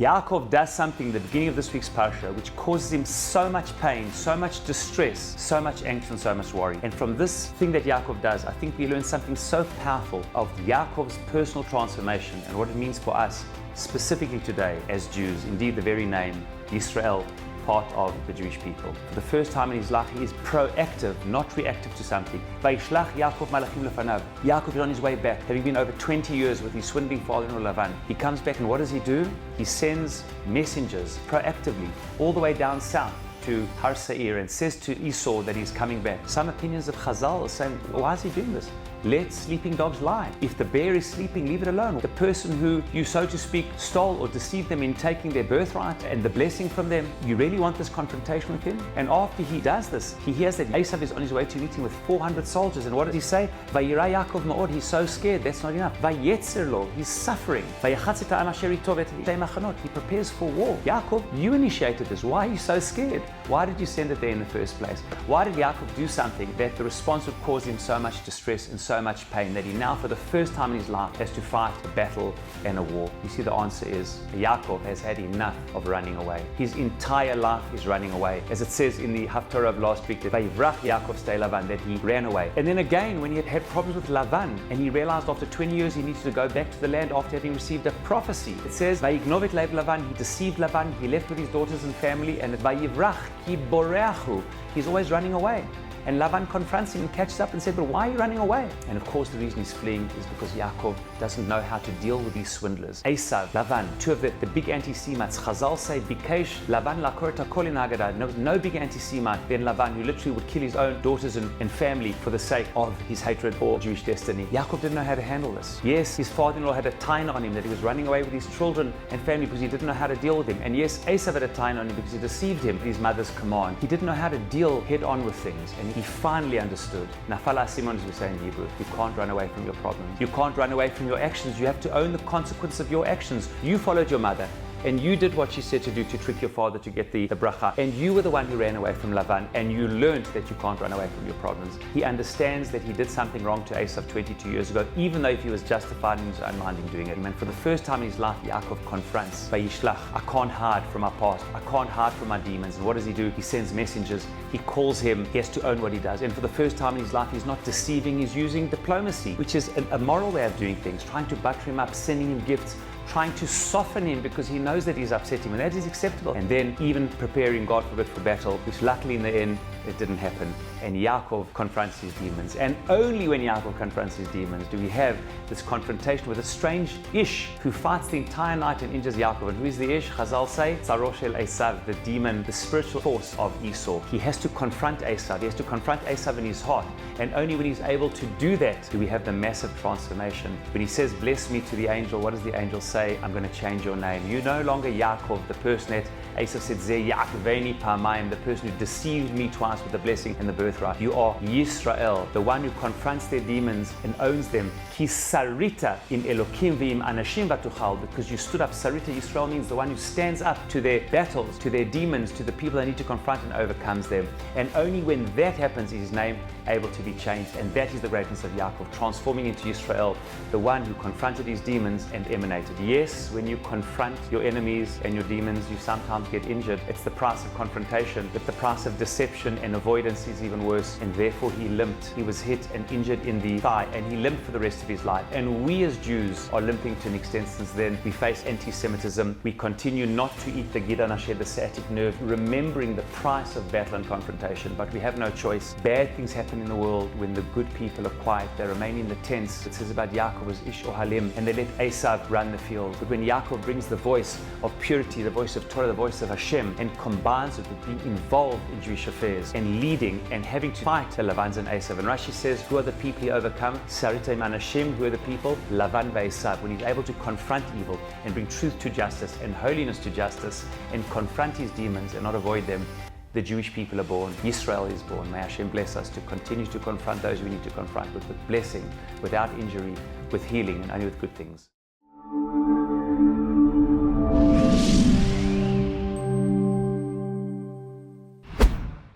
Yaakov does something at the beginning of this week's parasha which causes him so much pain, so much distress, so much angst and so much worry. And from this thing that Yaakov does, I think we learn something so powerful of Yaakov's personal transformation and what it means for us specifically today as Jews. Indeed, the very name Yisrael, part of the Jewish people. For the first time in his life, he is proactive, not reactive to something. Vayishlach Yaakov malachim lefanav. Yaakov is on his way back, having been over 20 years with his swindling father-in-law Lavan. He comes back, and what does he do? He sends messengers proactively all the way down south to Har Seir and says to Esau that he's coming back. Some opinions of Chazal are saying, why is he doing this? Let sleeping dogs lie. If the bear is sleeping, leave it alone. The person who you, so to speak, stole or deceived them in taking their birthright and the blessing from them, you really want this confrontation with him? And after he does this, he hears that Eisav is on his way to a meeting with 400 soldiers. And what does he say? Vayira Yaakov ma'od. He's so scared. That's not enough. Vayetzer lo. He's suffering. Vayachatz et ha'am asher ito v'et shtei machanot. He prepares for war. Yaakov, you initiated this. Why are you so scared? Why did you send it there in the first place? Why did Yaakov do something that the response would cause him so much distress and so much pain that he now, for the first time in his life, has to fight a battle and a war? You see, the answer is Yaakov has had enough of running away. His entire life is running away. As it says in the Haftarah of last week, that Vayivrach Yaakov stay Lavan, that he ran away. And then again, when he had problems with Lavan, and he realized after 20 years he needed to go back to the land after having received a prophecy. It says, Vayignovet leiv Lavan, he deceived Lavan, he left with his daughters and family, and Vayivrach, he boreachu, he's always running away. And Lavan confronts him and catches up and said, but why are you running away? And of course, the reason he's fleeing is because Yaakov doesn't know how to deal with these swindlers. Eisav, Lavan, two of the big anti-Semites. Chazal say, Bikesh, Lavan lakor et hakol in Haggadah. No bigger anti-Semite than Lavan, who literally would kill his own daughters and family for the sake of his hatred for Jewish destiny. Yaakov didn't know how to handle this. Yes, his father-in-law had a taina on him that he was running away with his children and family because he didn't know how to deal with him. And yes, Eisav had a taina on him because he deceived him at his mother's command. He didn't know how to deal head-on with things. And he finally understood. Nafala Simon, as we say in Hebrew, you can't run away from your problems. You can't run away from your actions. You have to own the consequence of your actions. You followed your mother, and you did what she said to do to trick your father to get the bracha. And you were the one who ran away from Lavan, and you learned that you can't run away from your problems. He understands that he did something wrong to Eisav 22 years ago, even though if he was justified in his own mind in doing it. And for the first time in his life, Yaakov confronts Vayishlach. I can't hide from my past. I can't hide from my demons. And what does he do? He sends messengers. He calls him. He has to own what he does. And for the first time in his life, he's not deceiving. He's using diplomacy, which is a moral way of doing things, trying to butter him up, sending him gifts, trying to soften him because he knows that he's upset him, and that is acceptable. And then even preparing, God forbid, for battle, which luckily in the end, it didn't happen. And Yaakov confronts his demons. And only when Yaakov confronts his demons do we have this confrontation with a strange Ish who fights the entire night and injures Yaakov. And who is the Ish? Chazal say, Tzaro shel Eisav, the demon, the spiritual force of Esau. He has to confront Eisav. He has to confront Eisav in his heart. And only when he's able to do that do we have the massive transformation. When he says, bless me to the angel, what does the angel say? I'm going to change your name. You're no longer Yaakov, the person that Eisav said, Zeh Yaakveni Pamayim, the person who deceived me twice with the blessing and the birthright. You are Yisrael, the one who confronts their demons and owns them. Ki sarita in Elokim v'im anashim v'tuchal, because you stood up. Sarita Yisrael means the one who stands up to their battles, to their demons, to the people they need to confront and overcomes them. And only when that happens is his name able to be changed. And that is the greatness of Yaakov, transforming into Yisrael, the one who confronted his demons and emanated. Yes, when you confront your enemies and your demons, you sometimes get injured. It's the price of confrontation, but the price of deception and avoidance is even worse. And therefore he limped. He was hit and injured in the thigh, and he limped for the rest of his life. And we as Jews are limping to an extent since then. We face anti-Semitism. We continue not to eat the Gida Nasher, the sciatic nerve, remembering the price of battle and confrontation. But we have no choice. Bad things happen in the world when the good people are quiet. They remain in the tents. It says about Yaakov as Ish Ohalim, and they let Eisav run the field. But when Yaakov brings the voice of purity, the voice of Torah, the voice of Hashem, and combines it with being involved in Jewish affairs and leading and having to fight the Lavans and Eisav. And Rashi says, who are the people he overcome? Sarita Manashim, who are the people? Lavan Vayisab. When he's able to confront evil and bring truth to justice and holiness to justice and confront his demons and not avoid them, the Jewish people are born. Yisrael is born. May Hashem bless us to continue to confront those we need to confront with blessing, without injury, with healing, and only with good things.